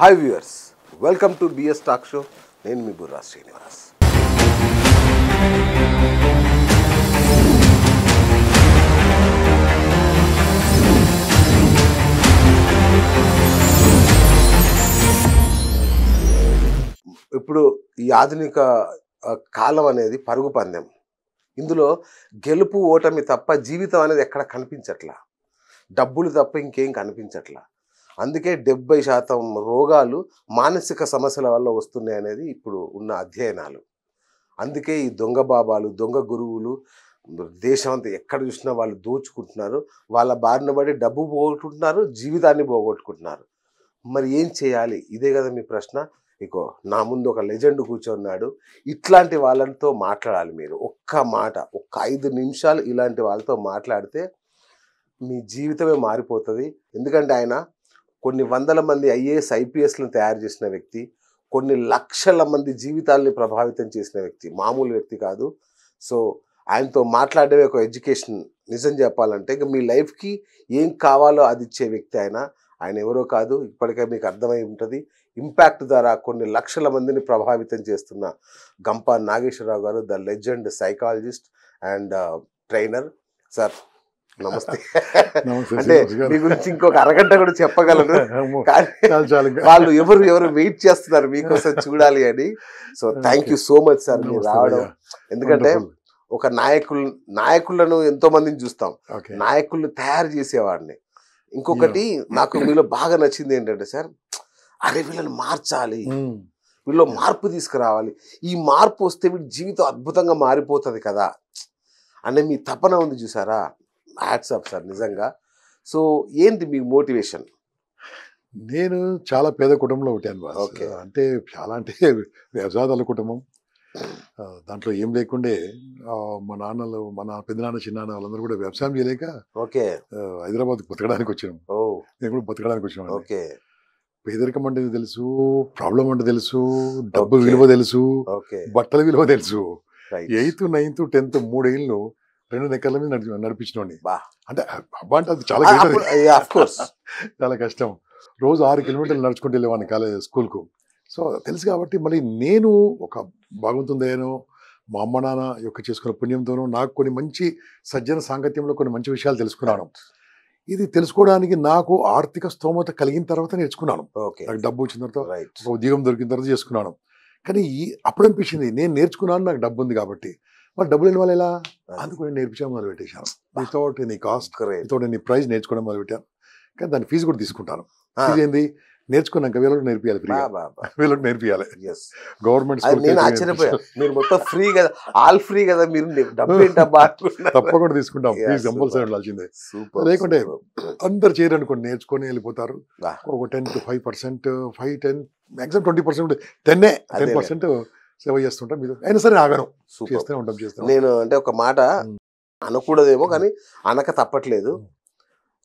Hi viewers, welcome to BS talk show. నేను మీ బుర్రా శ్రీనివాస్. ఇప్పుడు ఈ ఆధునిక కాలం అనేది పరుగు పందెం. ఇందులో గెలుపు ఓటమి తప్ప జీవితం అనేది ఎక్కడ కనిపించట్లా, డబ్బులు తప్ప ఇంకేం కనిపించట్లా. అందుకే 70% రోగాలు మానసిక సమస్యల వల్ల వస్తున్నాయి అనేది ఇప్పుడు ఉన్న అధ్యయనాలు. అందుకే ఈ దొంగ బాబాలు, దొంగ గురువులు దేశం అంతా ఎక్కడ చూసినా వాళ్ళు దోచుకుంటున్నారు. వాళ్ళ బారిన పడి డబ్బు పోగొట్టుకుంటున్నారు, జీవితాన్ని పోగొట్టుకుంటున్నారు. మరి ఏం చేయాలి? ఇదే కదా మీ ప్రశ్న. ఇకో నా ముందు ఒక లెజెండ్ కూర్చున్నాడు. ఇట్లాంటి వాళ్ళతో మాట్లాడాలి మీరు. ఒక్క మాట, ఒక్క 5 నిమిషాలు ఇలాంటి వాళ్ళతో మాట్లాడితే మీ జీవితమే మారిపోతుంది. ఎందుకంటే ఆయన కొన్ని వందల మంది ఐఏఎస్ ఐపీఎస్లను తయారు చేసిన వ్యక్తి, కొన్ని లక్షల మంది జీవితాలని ప్రభావితం చేసిన వ్యక్తి, మామూలు వ్యక్తి కాదు. సో ఆయనతో మాట్లాడే ఒక ఎడ్యుకేషన్. నిజం చెప్పాలంటే ఇక మీ లైఫ్కి ఏం కావాలో అది ఇచ్చే వ్యక్తి ఆయన ఎవరో కాదు, ఇప్పటికే మీకు అర్థమై ఉంటుంది. ఇంపాక్ట్ ద్వారా కొన్ని లక్షల మందిని ప్రభావితం చేస్తున్న గంప నాగేశ్వరరావు గారు, the legend psychologist and trainer. Sir నమస్తే. అంటే మీ గురించి ఇంకొక అరగంట కూడా చెప్పగలను, కానీ వాళ్ళు ఎవరు వెయిట్ చేస్తున్నారు మీకోసం చూడాలి అని. So thank you so much sir మీరు రావడం. ఎందుకంటే ఒక నాయకులను ఎంతో మందిని చూస్తాం, నాయకులను తయారు చేసేవాడిని. ఇంకొకటి నాకు మీలో బాగా నచ్చింది ఏంటంటే సార్, అరే వీళ్ళని మార్చాలి, వీళ్ళు మార్పు తీసుకురావాలి, ఈ మార్పు వస్తే వీడి జీవితం అద్భుతంగా మారిపోతుంది కదా అనే మీ తపన ఉంది చూసారా. హ్యాట్స్ ఆఫ్ సార్ నిజంగా. సో ఏంటి మీ మోటివేషన్? నేను చాలా పేద కుటుంబంలో పుట్టాను. అంటే చాలా అంటే వ్యవసాయదారుల కుటుంబం. దాంట్లో ఏం లేకుండే మా నాన్నలు, మన పెద్దనాన్న చిన్నాన్న వాళ్ళందరూ కూడా వ్యవసాయం చేయలేక హైదరాబాద్ బతకడానికి వచ్చాను. నేను కూడా బతకడానికి వచ్చాను. పేదరికం అంటే తెలుసు, ప్రాబ్లం అంటే తెలుసు, డబ్బు విలువ తెలుసు, బట్టల విలువ తెలుసు. 8th, 9th, 10th 3 ఏళ్ళు 2 నెక్కల మీద నడిపించినోండి. అంటే అబ్బా అంటే అది చాలా చాలా కష్టం. రోజు 6 కిలోమీటర్లు నడుచుకుంటూ వెళ్ళేవాడిని కాలేజ్ స్కూల్కు. సో తెలుసు కాబట్టి మళ్ళీ నేను ఒక భగవంతుందేనో మా అమ్మ నాన్న యొక్క చేసుకున్న పుణ్యంతోనో నాకు కొన్ని మంచి సజ్జన సాంగత్యంలో కొన్ని మంచి విషయాలు తెలుసుకున్నాను. ఇది తెలుసుకోవడానికి నాకు ఆర్థిక స్తోమత కలిగిన తర్వాత నేర్చుకున్నాను. నాకు డబ్బు వచ్చిన తర్వాత, ఒక ఉద్యోగం దొరికిన తర్వాత చేసుకున్నాను. కానీ అప్పుడు అనిపించింది నేను నేర్చుకున్నాను, నాకు డబ్బు ఉంది కాబట్టి. మరి డబ్బులు లేని వాళ్ళు ఎలా? అందుకు నేను నేర్పించడం మొదలు పెట్టేశాను. Without any cost, without any price నేర్చుకోవడం మొదలు పెట్టాను. కానీ దాని ఫీజు కూడా తీసుకుంటాను. ఫీజు ఏంది? నేర్చుకున్నాక వీళ్ళకి నేర్పియాలి, వీళ్ళకి నేర్పియాలి. గవర్నమెంట్ మీరు మొత్తం ఫ్రీ కదా, ఆల్ ఫ్రీ కదా, మీరు తప్పకుండా తీసుకుంటాం. ఫీజు కంపల్సరీ ఉండాల్సిందే. లేకుంటే అందరు చేయరనుకోండి, నేర్చుకొని వెళ్ళిపోతారు. ఒక 10 to 5%, 5-10 మాక్సిమం 20%, 10% సేవ చేస్తుంటాం. మీరు అయినా సరే ఆగను, చేస్తూనే ఉంటాం. నేను అంటే ఒక మాట అనకూడదేమో కానీ అనక తప్పట్లేదు.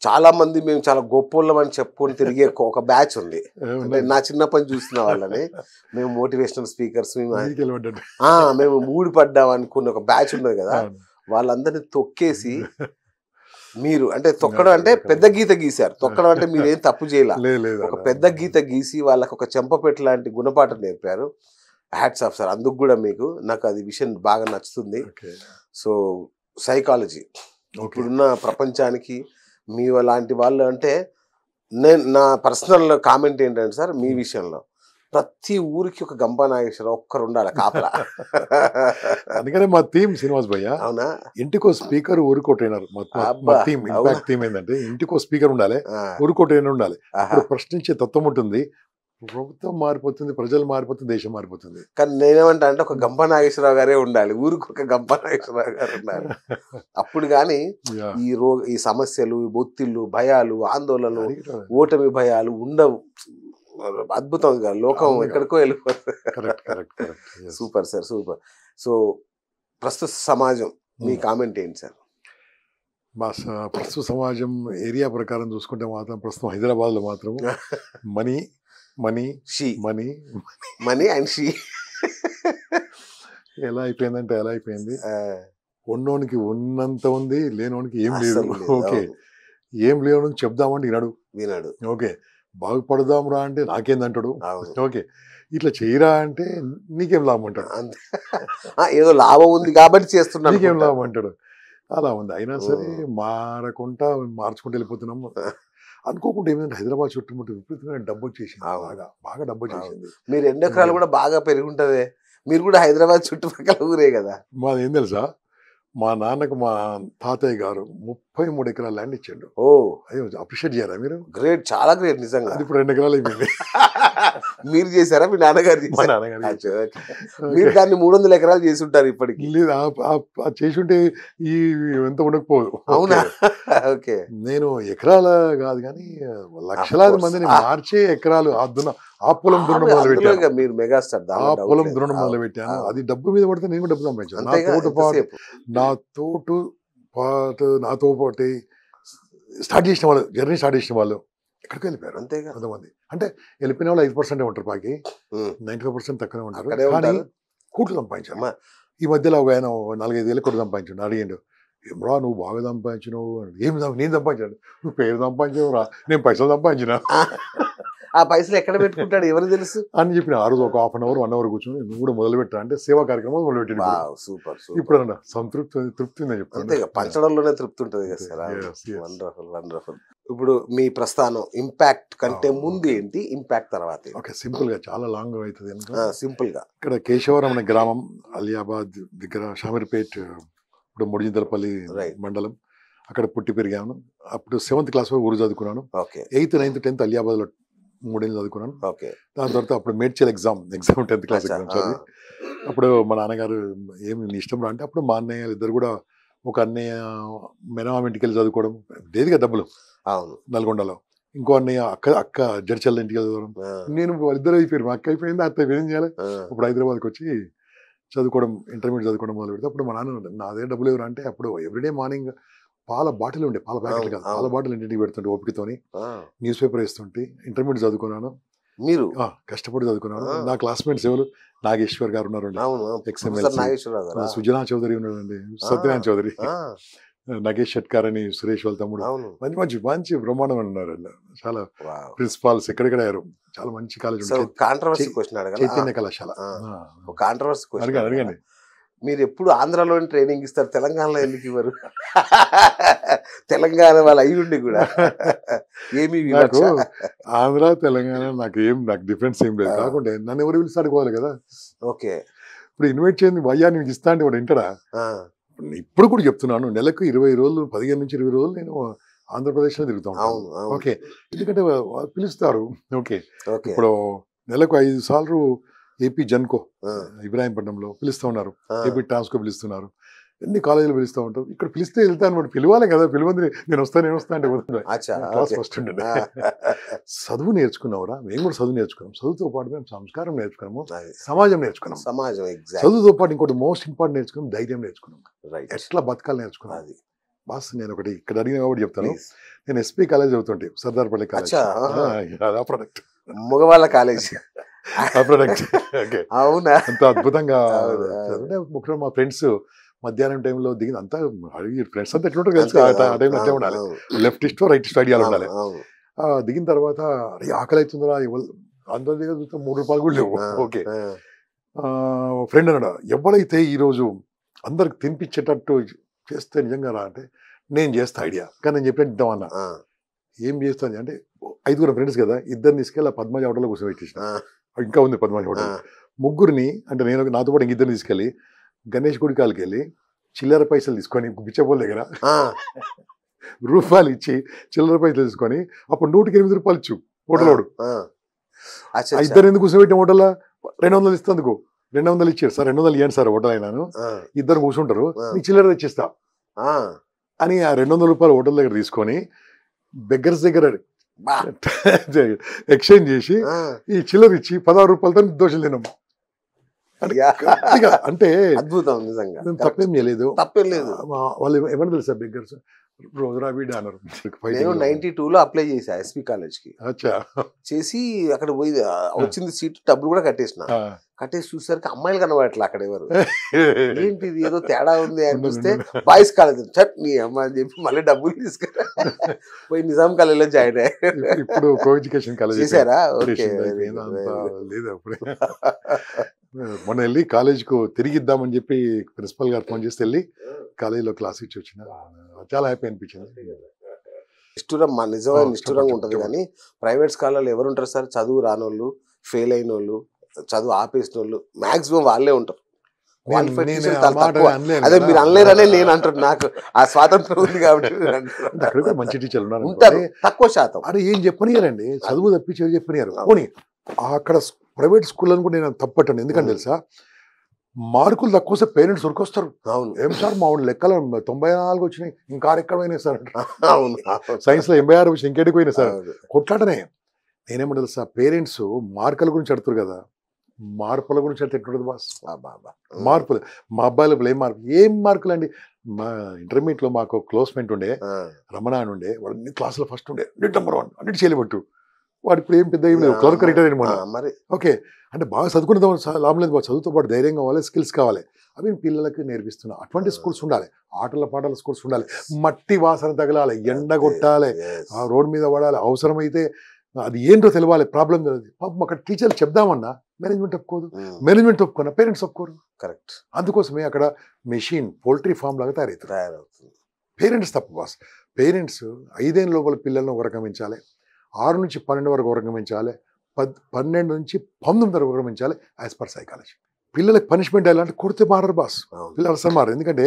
చాలా మంది మేము చాలా గొప్పోళ్ళం అని చెప్పుకొని తిరిగే ఒక బ్యాచ్ ఉంది. అంటే నా చిన్నప్పటి చూస్తున్న వాళ్ళని, మేము మోటివేషనల్ స్పీకర్స్, మేము ఊడిపడ్డాం అనుకున్న ఒక బ్యాచ్ ఉన్నది కదా, వాళ్ళందరినీ తొక్కేసి మీరు అంటే తొక్కడం అంటే పెద్ద గీత గీశారు. తొక్కడం అంటే మీరు ఏం తప్పు చేయాలి, ఒక పెద్ద గీత గీసి వాళ్ళకి ఒక చెంపపెట్టు లాంటి గుణపాఠం నేర్పారు. Hats off sir. అందుకు కూడా మీకు నాకు అది విషయం బాగా నచ్చుతుంది. సో సైకాలజీ ఇప్పుడున్న ప్రపంచానికి మీ లాంటి వాళ్ళు అంటే, నా పర్సనల్ కామెంట్ ఏంటంటే సార్, మీ విషయంలో ప్రతి ఊరికి ఒక గంప నాగేశ్వరరావు ఒక్కరు ఉండాలి కాపలా. అందుకనే మా టీం శ్రీనివాస్ భయ్య, అవునా, ఇంటికో స్పీకర్, ఊరికో ట్రైనర్. మా టీం ఇంపాక్ట్ టీం ఏంటంటే ఇంటికో స్పీకర్ ఉండాలి, ఊరికో ట్రైనర్ ఉండాలి. ఇప్పుడు ప్రశ్నించే తత్వం ఉంటుంది. ప్రభుత్వం మారిపోతుంది, ప్రజలు మారిపోతుంది, దేశం మారిపోతుంది. కానీ నేనేమంటా అంటే ఒక గంప నాగేశ్వరరావు గారే ఉండాలి, ఊరికి ఒక గంప నాగేశ్వరరావు గారు ఉండాలి. అప్పుడు కానీ ఈ సమస్యలు, ఒత్తిళ్ళు, భయాలు, ఆందోళనలు, ఓటమి భయాలు ఉండవు. అద్భుతంగా లోకం ఎక్కడికో వెళ్ళిపోతుంది. Super sir, super. సో ప్రస్తుత సమాజం మీ కామెంట్ ఏంటి సార్? మా ప్రస్తుత సమాజం ఏరియా ప్రకారం చూసుకుంటే మాత్రం ప్రస్తుతం హైదరాబాద్లో మాత్రం మనీ అండ్ షీ ఎలా అయిపోయిందంటే ఎలా అయిపోయింది. ఉన్నోనికి ఉన్నంత ఉంది, లేనోనికి ఏం లేదు. ఓకే, ఏం లేవు చెప్దామంటే వినడు. వినాడు. ఓకే, బాగుపడదాం రా అంటే నాకేందంటాడు. అవును. ఓకే, ఇట్లా చేయరా అంటే నీకేం లాభం అంటాడు. అంతే. ఏదో లాభం ఉంది కాబట్టి చేస్తున్నాను నీకేం అనుకుంటా. లాభం అంటాడు. అలా ఉంది. అయినా సరే మారకుండా మార్చుకుంటూ వెళ్ళిపోతున్నాము. అనుకోకుండా ఏమైందంటే హైదరాబాద్ చుట్టుముట్టు విపరీతమైన డబ్బు వచ్చేసింది. అవును. బాగా డబ్బు వచ్చేసింది. మీరు 2 ఎకరాలు కూడా బాగా పెరిగి ఉంటదే. మీరు కూడా హైదరాబాద్ చుట్టుపక్కల ఊరే కదా. మాది ఏం తెలుసా, మా నాన్నకు మా తాతయ్య గారు 33 ఎకరాల ల్యాండ్ ఇచ్చాడు. ఓ అయ్యో, అప్రిషియేట్ చేయాలా మీరు? గ్రేట్, చాలా గ్రేట్ నిజంగా. అది ఇప్పుడు 2 ఎకరాలు అయిపోయింది. మీరు చేశారా మీ నాన్నగారు మా చేశారా? నాన్నగారు అచ్చా, ఓకే. మీరు దాన్ని 300 ఎకరాలు చేసి ఉంటారు ఇప్పటికి. లేదు, చేసుంటే ఈ ఎంత ఉండకపోదు. అవునా? ఓకే. ఓకే. నేను ఎకరాల కాదు కానీ లక్షలాది course. మందిని మార్చే ఎకరాలు ఆ పొలం దున్నడం మొదలు అందులో పెట్టాను. ఇక మీరు మెగాస్టార్, ఆ దాంట్లో పొలం doubt లేదు. దున్నడం మొదలు పెట్టాను. అవును. అది డబ్బు మీద పడితే నేను కూడా డబ్బు సంపాదించాను. అంతేగా, ఎంతసేపు? నాతో పాటు స్టార్ట్ చేసిన వాళ్ళు, జర్నీ స్టార్ట్ చేసిన వాళ్ళు ఎక్కడికి వెళ్ళిపోయారు అంతేగా. కొంతమంది. అంటే వెళ్ళిపోయిన వాళ్ళు 5% ఉంటారు, బాకి ఉమ్. 95% తక్కువనే ఉంటారు. అక్కడే కానీ ఉంటారు. కోట్లు సంపాదించారు. అమ్మా. ఈ మధ్యలో ఒక ఆయన 4-5 ఏళ్ళు కోట్లు సంపాదించాడు. అడిగిండు, ఏమ్రా నువ్వు బాగా సంపాదించినావు? నేను సంపాదించాను. నువ్వు పేరు సంపాదించావు రా, నేను పైసలు సంపాదించిన ఆ పైసలు ఎక్కడ పెట్టుకుంటాడు ఎవరు తెలుసు. అని చెప్పిన. ఆ రోజు ఒక 1/2 అవర్ 1 అవర్ కూర్చొని నువ్వు కూడా మొదలు పెట్టా అంటే సేవా కార్యక్రమాలు మొదలు పెట్టాడు. సూపర్ ఇప్పుడు అన్న తృప్తి ఉందని అంతేగా, చెప్తాను. పంచడంలోనే తృప్తి ఉంటుంది కదా sir. Yes, yes. Wonderful wonderful. ఇప్పుడు మీ ప్రస్థానం ఇంపాక్ట్ కంటే ముందు ఏంటి, ఇంపాక్ట్ తర్వాత ఏంటి? ఓకే, సింపుల్ గా చాలా లాంగ్ అవుతుంది కనుక సింపుల్ గా. ఇక్కడ కేశవరం అనే గ్రామం, అలియాబాద్ దగ్గర షామీర్పేట్, ఇప్పుడు ముడిజింతలపల్లి Right. మండలం. అక్కడ పుట్టి పెరిగాను. అప్పుడు 7th క్లాస్ వరకు ఊరు చదువుకున్నాను. Okay 8th, 9th, 10th Aliabad లో 3 ఏళ్ళు చదువుకున్నాను. ఓకే. దాని తర్వాత అప్పుడు మేడ్చల్ ఎగ్జామ్ 10th క్లాస్ అచ్చా, ఎగ్జామ్ చదివి అప్పుడు మా నాన్నగారు ఏమి నీ ఇష్టం రా అంటే అప్పుడు మా అన్నయ్య ఇద్దరు కూడా, ఒక అన్నయ్య మెనమామ ఇంటికి వెళ్ళి చదువుకోవడం, లేదుగా డబ్బులు అవును. నల్గొండలో. ఇంకో అన్నయ్య అక్క జడ్చల్ ఇంటికి చదవడం. నేను వాళ్ళిద్దరు అయిపోయారు. మా అక్క అయిపోయింది, అత్త ఏం చేయాలి. అప్పుడు హైదరాబాద్కి వచ్చి చదువుకోవడం, ఇంటర్మీడియట్ చదువుకోవడం మొదలు పెడితే అప్పుడు మా నాన్న నాదే డబ్బులు ఎవరు అంటే అప్పుడు ఎవ్రీడే మార్నింగ్ పాల బాటిల్ ఉండే, పాల ప్యాకెట్లు కాదు, పాల బాటిల్ ఇంటికి పెడుతుంటే ఓపికతోని న్యూస్ పేపర్ వేస్తుంటే ఇంటర్మీడియట్ చదువుకున్నాను. మీరు కష్టపడి చదువుకున్నాను. నా క్లాస్మేట్స్ ఎవరు, నాగేశ్వర్ గారు ఉన్నారండి, ప్రొఫెసర్ నాగేశ్వరరావు గారా? సుజనా చౌదరి ఉన్నాడండి, సత్యనారాయణ చౌదరి, నగేష్ షట్కార్ అని సురేష్ వాళ్ళ తమ్ముడు, అవును. మంచి మంచి మంచి బ్రహ్మాండం ఉన్నారు. చాలా Wow. ప్రిన్సిపాల్స్ ఎక్కడెక్కడ అయ్యారు. చాలా మంచి కాలేజ్ సో ఉంది, కాంట్రవర్సీ క్వశ్చన్ అడగాలి. చైతన్య కళాశాల. ఒక కాంట్రవర్సీ క్వశ్చన్ అడగండి. మీరు ఎప్పుడు ఆంధ్రాలోని ట్రైనింగ్ ఇస్తారు, తెలంగాణలో ఎందుకు ఇవ్వరు? తెలంగాణ వాళ్ళు అయ్యి ఉండి కూడా ఏమి నాకు ఆంధ్ర తెలంగాణ నాకు డిఫరెన్స్ ఏం లేదు. కాకుండా నన్ను ఎవరు పిలిచి అడుకోవాలి కదా. ఓకే. ఇప్పుడు ఇన్వైట్ చేయండి, వయ్యా నీకు ఇస్తా అంటే వాడు వింటాడా? ఇప్పుడు కూడా చెప్తున్నాను, నెలకు 20 రోజులు 15 నుంచి 20 రోజులు నేను ఆంధ్రప్రదేశ్లో తిరుగుతా ఉంటాను. ఓకే, ఎందుకంటే వాళ్ళు పిలుస్తారు. ఓకే, ఇప్పుడు నెలకు 5 సార్లు ఏపీ జన్కో ఇబ్రాహీంపట్నంలో పిలుస్తూ ఉన్నారు, ఏపీ ట్రాన్స్కో పిలుస్తున్నారు, ఎన్ని కాలేజీలు పిలుస్తూ ఉంటారు. ఇక్కడ పిలిస్తే వెళ్తాను, వాడు పిలవాలి కదా. పిలవంది నేను వస్తా అంటే క్లాస్ ఫస్ట్ ఉండే. చదువు నేర్చుకున్నావురా, మేము కూడా చదువు నేర్చుకున్నాం. చదువుతో పాటు మేము సంస్కారం నేర్చుకున్నాము, సమాజం నేర్చుకున్నాం. చదువుతో పాటు ఇంకోటి మోస్ట్ ఇంపార్టెంట్ నేర్చుకున్నాం, ధైర్యం నేర్చుకున్నాం, ఎట్లా బతకాలి నేర్చుకున్నాం. బాస్ నేను ఒకటి ఇక్కడ అడిగిన కాబట్టి చెప్తాను. నేను ఎస్పీ కాలేజ్ చదువుతుంటే, సర్దార్పల్లి కాలేజ్, ఆ ప్రొడక్ట్ మగవాళ్ళ కాలేజ్ ప్రొడక్ట్. అవునా? అంత అద్భుతంగా ముఖ్యంగా మా ఫ్రెండ్స్ మధ్యాహ్నం టైంలో దిగింది అంతా అడిగి, ఫ్రెండ్స్ అంతా ఎట్లుంటారు తెలుసు, ఆ టైం అట్లే ఉండాలి, లెఫ్టిస్ట్ రైటిస్ట్ ఐడియాలు ఉండాలి. దిగిన తర్వాత ఆకలి అవుతుందా, అందరి దగ్గర చూస్తే 3 రూపాయలు కూడా లేవు. ఓకే, ఫ్రెండ్ అన్నాడు, ఎవరైతే ఈరోజు అందరికి తినిపించేటట్టు చేస్తే నిజంగా రా అంటే నేను చేస్తా ఐడియా, కానీ నేను చెప్పినట్టు ఇద్దామన్నా. ఏం చేస్తాను అంటే 5 ఫ్రెండ్స్ కదా, 2 తీసుకెళ్ళి పద్మజ హోటల్లో కూర్చోబెట్టేసిన. ఇంకా ఉంది పద్మజ హోటల్. 3 అంటే నేను నాతో పాటు 2 తీసుకెళ్ళి గణేష్ గుడి కాలకి వెళ్ళి చిల్లర పైసలు తీసుకొని బిచ్చపోల దగ్గర రూపాయలు ఇచ్చి చిల్లర పైసలు తీసుకొని అప్పుడు 108 రూపాయలు ఇచ్చు హోటలోడు. 2 ఎందుకు కూర్చోబెట్టిన హోటల్లో 200 ఇస్తేందుకు 200 ఇచ్చారు సార్, 200 ఇవ్వండి సార్ హోటల్ అయినాను, 2 కూర్చుంటారు, నీకు చిల్లర తెచ్చిస్తా అని ఆ 200 రూపాయలు హోటల్ దగ్గర తీసుకొని బెగ్గర్స్ దగ్గర ఎక్స్చేంజ్ చేసి ఈ చిల్లర ఇచ్చి 16 రూపాయలతో దోషులు తిన్నాం. అంటే అద్భుతం, నిజంగా తప్పేం చేయలేదు. తప్పేం లేదు. వాళ్ళు ఏమన్నా తెలుసా బెగ్గర్స్, రోజురా వీడి అన్నారు. నేను 92లో అప్లై చేసా ఎస్పీ కాలేజ్ కి. చేసి అక్కడ పోయి వచ్చింది సీట్, డబ్బులు కూడా కట్టేసిన. కట్టేసి చూసరికి అమ్మాయిలు కనబడట్లే అక్కడ ఎవరు. ఏంటి ఇది ఏదో తేడా ఉంది అని చూస్తే బాయ్స్ కాలేజ్ చట్ నీ అమ్మ అని చెప్పి మళ్ళీ డబ్బులు తీసుకురా పోయి నిజాం కాలేజీలో జాయిన్ అయ్యారు. ఇప్పుడు కో ఎడ్యుకేషన్ కాలేజ్ చేశారా? ఓకే, లేదు అప్పుడే. మొన్న వెళ్ళి కాలేజ్కు తిరిగిద్దామని చెప్పి ప్రిన్సిపల్ గారు ఫోన్ చేసి వెళ్ళి కాలేజీలో క్లాస్ ఇచ్చి వచ్చిన. చాలా హ్యాపీ అనిపించింది. నిష్ఠురం మా నిజమైన నిష్ఠురంగా ఉంటుంది. కానీ ప్రైవేట్ స్కాలర్లు ఎవరు ఉంటారు సార్? చదువు రానోళ్ళు, ఫెయిల్ అయిన వాళ్ళు, చదువు ఆపేసిన వాళ్ళు మాక్సిమం వాళ్ళే ఉంటారు. అదే మీరు అనలేరనే నేను అంటాను. నాకు ఆ స్వాతంత్రం ఉంది కాబట్టి మంచి టీచర్లు ఉంటారు, తక్కువ శాతం. అరే ఏం చెప్పనియారండి, చదువు తప్పించి చెప్పనియారు. పోనీ అక్కడ ప్రైవేట్ స్కూల్ అని కూడా నేను తప్పట్టండి. ఎందుకంటే తెలుసా, మార్కులు తక్కువ వస్తే పేరెంట్స్ ఉరికొస్తారు. అవును, ఏం సార్ మా వాడు లెక్కలు 94 వచ్చినాయి, ఇంకా ఎక్కడ పోయినాయి సార్. అవును, సైన్స్ లో 86 వచ్చినాయి, ఇంకెడికి పోయినాయి సార్. కొట్లాటనే. నేనేమో తెలుసా, పేరెంట్స్ మార్కుల గురించి అడుగుతారు కదా, మార్పుల గురించి అంటే ఎట్లుంటుంది బాస్? మార్పులు మా అబ్బాయిలు ఏం మార్కులు అండి. మా ఇంటర్మీడియట్ లో మాకు క్లోజ్ ఫ్రెండ్ ఉండే, రమణ అని ఉండే. వాడు అన్ని క్లాసులో ఫస్ట్ ఉండే, నెంబర్ 1 అన్నిటి చేయలేబట్టు. వాడు ఇప్పుడు ఏం పెద్ద ఏం లేదు, క్లర్క్ రిటైర్ అయిన. ఓకే, అంటే బాగా చదువుకునేదాం లాభం లేదు. చదువుతో పాటు ధైర్యం కావాలి, స్కిల్స్ కావాలి. అవి పిల్లలకి నేర్పిస్తున్నా. అటువంటి స్కూల్స్ ఉండాలి, ఆటల పాటల స్కూల్స్ ఉండాలి. మట్టి వాసన తగలాలి, ఎండ కొట్టాలి, ఆ రోడ్ మీద పడాలి, అవసరమైతే అది ఏంటో తెలియాలి, ప్రాబ్లం తెలియదు. పాపం అక్కడ టీచర్లు చెప్దామన్నా మేనేజ్మెంట్ ఒప్పుకోదు, మేనేజ్మెంట్ ఒప్పుకున్నా పేరెంట్స్ ఒప్పుకోరు. కరెక్ట్. అందుకోసమే అక్కడ మెషిన్ పోల్ట్రీ ఫామ్ లాగా తయారవుతుంది. పేరెంట్స్ తప్పు బాస్. పేరెంట్స్ 5 ఏళ్ళ లోపల పిల్లలను ఒక రకం పెంచాలి, 6 నుంచి 12 వరకు ఒక రకం పెంచాలి, 12 నుంచి 19 వరకు ఒక రకం పెంచాలి. యాజ్ పర్ సైకాలజీ పిల్లలకి పనిష్మెంట్ ఎలా అంటే కొడితే మారరు బాస్. పిల్లలు అసలు మారు. ఎందుకంటే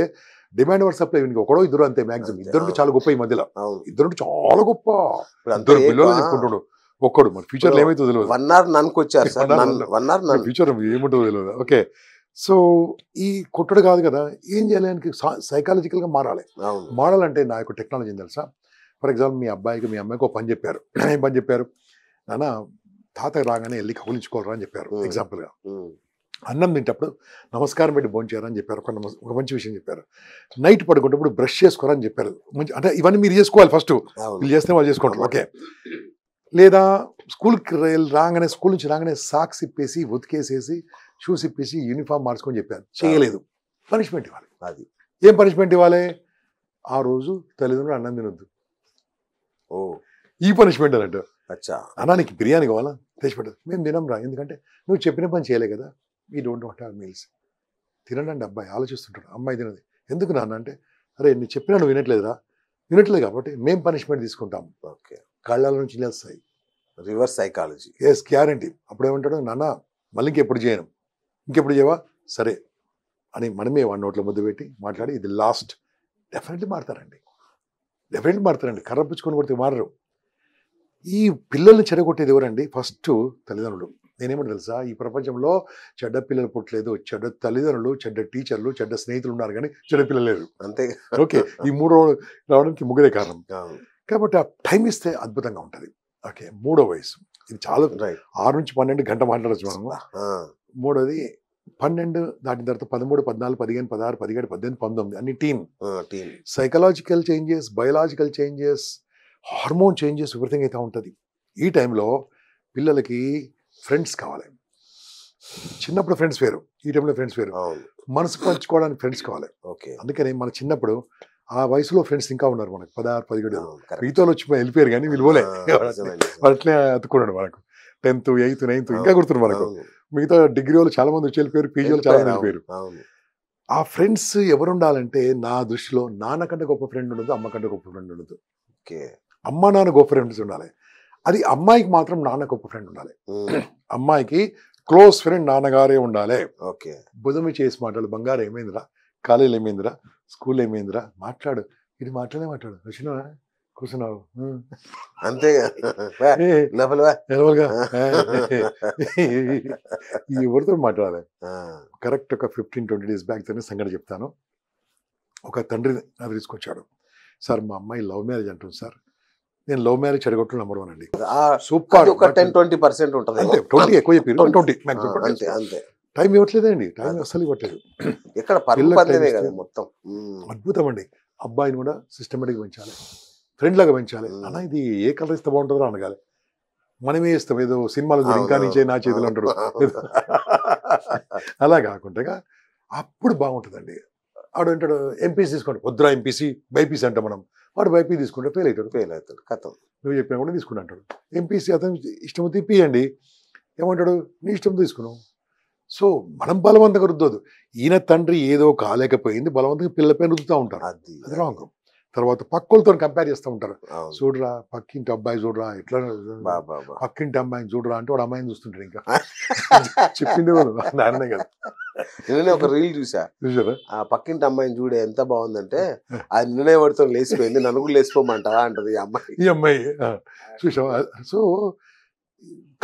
డిమాండ్ వర్ సప్లై. ఒకడో ఇద్దరు అంతే మ్యాక్సిమం. ఇద్దరు చాలా గొప్ప. ఈ మధ్యలో ఇద్దరు చాలా గొప్ప. ఇద్దరు పిల్లలు చెప్పుకుంటాడు, ఒక్కడు. మన ఫ్యూచర్ లో ఏమైతే తెలియదు. ఫ్యూచర్ ఏముంటుందో తెలియదు. ఓకే, సో ఈ కొట్టుడు కాదు కదా, ఏం చేయాలి? సైకాలజికల్ గా మారాలి. మారాలంటే నా యొక్క టెక్నాలజీ ఏం తెలుసా? ఫర్ ఎగ్జాంపుల్ మీ అబ్బాయికి మీ అమ్మాయికి ఒక పని చెప్పారు. ఏం పని చెప్పారు? నాన్న తాత రాగానే వెళ్ళి కౌలించుకోవాలరా అని చెప్పారు. ఎగ్జాంపుల్గా అన్నం తింటప్పుడు నమస్కారం పెట్టి భోంచేయరా అని చెప్పారు. ఒక మంచి విషయం చెప్పారు. నైట్ పడుకునేటప్పుడు బ్రష్ చేసుకోరా అని చెప్పారు. అంటే ఇవన్నీ మీరు చేసుకోవాలి ఫస్ట్. వీళ్ళు చేస్తే వాళ్ళు చేసుకుంటారు. ఓకే, లేదా స్కూల్కి రాగానే, స్కూల్ నుంచి రాగానే సాక్స్ ఇప్పేసి ఉతికేసేసి షూస్ ఇప్పేసి యూనిఫామ్ మార్చుకొని చెప్పారు. చేయలేదు, పనిష్మెంట్ ఇవ్వాలి. అది ఏం పనిష్మెంట్ ఇవ్వాలి? ఆ రోజు తల్లిదండ్రులు అన్నం తినొద్దు. ఈ పనిష్మెంట్ అన్నట్టు. అన్నా నీకు బిర్యానీ కావాలా, తెచ్చి పెట్టదు. మేము తినం రా, ఎందుకంటే నువ్వు చెప్పిన పని చేయలే కదా. We don't want have meals. తినండి అబ్బాయి ఆలోచిస్తుంటాడు. అమ్మాయి తినది. ఎందుకు నాన్న అంటే, అరే నేను చెప్పినా నువ్వు వినట్లేదురా. వినట్లేదు కాబట్టి మేము పనిష్మెంట్ తీసుకుంటాం. ఓకే, కళ్ళ నుంచి వస్తాయి. Reverse psychology. Yes, guarantee. అప్పుడు ఏమంటాడు, నాన్న మళ్ళీ ఇంకెప్పుడు చేయను, ఇంకెప్పుడు చేయవా, సరే అని మనమే వాడి నోట్లో ముద్దు పెట్టి మాట్లాడి ఇది లాస్ట్. డెఫినెట్లీ మారుతారండి, డెఫినెట్లీ మారుతారండి. కర్ర పుచ్చుకొని కొడితే మారరు. ఈ పిల్లల్ని చెడగొట్టేది ఎవరండి? ఫస్ట్ తల్లిదండ్రులు. నేనేమంటే తెలుసా, ఈ ప్రపంచంలో చెడ్డ పిల్లలు పుట్టలేదు. చెడ్డ తల్లిదండ్రులు, చెడ్డ టీచర్లు, చెడ్డ స్నేహితులు ఉన్నారు, కానీ చెడ్డ పిల్లలు లేరు. అంతే. ఓకే, ఈ 3 రావడానికి ముగ్గురే కారణం. కాబట్టి ఆ టైం ఇస్తే అద్భుతంగా ఉంటుంది. ఓకే, 3వ వయసు. ఇది చాలా 6 నుంచి 12 గంట మాట్లాడచ్చు మనము. 3వది 12 దాటిన తర్వాత 13, 14, 15, 16, 17, 18, 19 అన్ని teen. Psychological changes, biological changes, hormone changes, everything అయితే ఉంటుంది. ఈ టైంలో పిల్లలకి ఫ్రెండ్స్ కావాలి. చిన్నప్పుడు ఫ్రెండ్స్ వేరు, ఈ టైంలో ఫ్రెండ్స్ వేరు. మనసు పంచుకోవడానికి ఫ్రెండ్స్ కావాలి. ఓకే, అందుకని మన చిన్నప్పుడు ఆ వయసులో ఫ్రెండ్స్ ఇంకా ఉన్నారు మనకు. 16, 17 మిగతా వచ్చి వెళ్ళిపోయారు, కానీ వీళ్ళు పోలే. అట్లే అతుకున్నాడు మనకు. 10th, 8th, 9th ఇంకా గుర్తున్నారు మనకు. మిగతా డిగ్రీ వాళ్ళు చాలా మంది వచ్చి వెళ్ళిపోయారు, పీజీ వాళ్ళు చాలా మంది వెళ్ళిపోయారు. ఆ ఫ్రెండ్స్ ఎవరు ఉండాలంటే నా దృష్టిలో నాన్న కంటే గొప్ప ఫ్రెండ్ ఉండదు, అమ్మ కంటే గొప్ప ఫ్రెండ్ ఉండదు. ఓకే, అమ్మ నాన్న గొప్ప ఫ్రెండ్స్ ఉండాలి. అది అమ్మాయికి మాత్రం నాన్న గొప్ప ఫ్రెండ్ ఉండాలి. అమ్మాయికి క్లోజ్ ఫ్రెండ్ నాన్నగారే ఉండాలి. ఓకే, భుజమి చేసి మాట్లాడు, బంగారు ఏమైందిరా, కాలేజీలో ఏమైందిరా, స్కూల్ ఏమైందిరా, మాట్లాడు. ఇది మాట్లాడు, వచ్చినా కూర్చున్నావు అంతే. ఎవరితో మాట్లాడాలి? కరెక్ట్ ఒక 15-20 days బ్యాక్ సంగతి చెప్తాను. ఒక తండ్రి నాకు తీసుకొచ్చాడు. సార్ మా అమ్మాయి లవ్ మ్యారేజ్ అంటుంది సార్. నేను లవ్ మ్యారేజ్ చెడగొట్టు నెంబర్ 1 అండి. సూపర్. 10-20% ఉంటుంది. అంతే, 20 ఎక్కువ చెప్పారు. 20 మాక్సిమం. అంతే. టైం ఇవ్వట్లేదండి, టైం అస్సలు ఇవ్వట్లేదు. ఇక్కడ మొత్తం అద్భుతం అండి. అబ్బాయిని కూడా సిస్టమేటిక్ పెంచాలి, ఫ్రెండ్ లాగా పెంచాలి. అన్న ఇది ఏ కలర్ ఇస్తే బాగుంటుందో అనగాలి. మనమే ఇస్తాం, ఏదో సినిమాలో ఇంకా నుంచే నా చేతులు అంటారు. అలా కాకుండా అప్పుడు బాగుంటుందండి. ఆడు అంటాడు ఎంపీసీ తీసుకోండి, వద్దురా ఎంపీసీ బైపీసీ అంటాం మనం. వాడు బైపీ తీసుకుంటే ఫెయిల్ అవుతాడు కథం. నువ్వు చెప్పినా కూడా తీసుకుని అంటాడు. ఎంపీసీ అతను ఇష్టం తీపియండి, ఏమంటాడు నీ ఇష్టం తీసుకున్నావు. సో మనం బలవంతంగా రుద్దోదు. ఈయన తండ్రి ఏదో కాలేకపోయింది బలవంతంగా పిల్లపైన రుద్దుతూ ఉంటారు. అది అది రాంగ్. తర్వాత పక్కోళ్ళతో కంపేర్ చేస్తూ ఉంటారు. అవును. చూడరా పక్కింటి అబ్బాయి చూడరా ఎట్లా, బాబా పక్కింటి అమ్మాయిని చూడరా అంటే వాడు అమ్మాయిని చూస్తుంటాడు. ఇంకా చెప్పింది నాన్ననే కదా. నిన్ననే ఒక రీల్ చూసా, చూసారా? ఆ పక్కింటి అమ్మాయిని చూడే ఎంత బాగుందంటే అది నిన్నే పడితో లేచిపోయింది, నన్ను కూడా లేచిపోమంటావా అంటది ఈ అమ్మాయి. ఈ అమ్మాయి చూసావా? సో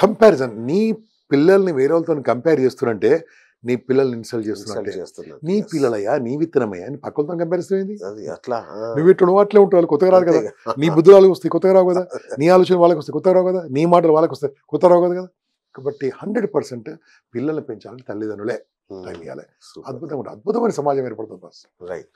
కంపారిజన్, నీ పిల్లల్ని వేరే వాళ్ళతో కంపేర్ చేస్తున్నంటే నీ పిల్లల్ని ఇన్సల్ట్ చేస్తున్నట్టే. చేస్తున్నాడు. నీ పిల్లలయ్యా నీ విత్తనమయ్యా అని పక్కలతో కంపారిజన్ ఏంది? అది అట్లా నువ్వు ఎట్లా నువ్వు అట్లే ఉంటావు, కొత్తగా రాదు కదా. నీ బుద్ధులు వాళ్ళకి వస్తాయి, కొత్తగా రావు కదా. నీ ఆలోచన వాళ్ళకి వస్తాయి, కొత్తగా రావు కదా. నీ మాటలు వాళ్ళకి వస్తాయి, కొత్త రావు కదా. కాబట్టి 100% పిల్లల్ని పెంచాలని తల్లిదండ్రులే టైం ఇవ్వాలి. అద్భుతంగా ఉంటుంది, అద్భుతమైన సమాజం ఏర్పడుతుంది. రైట్.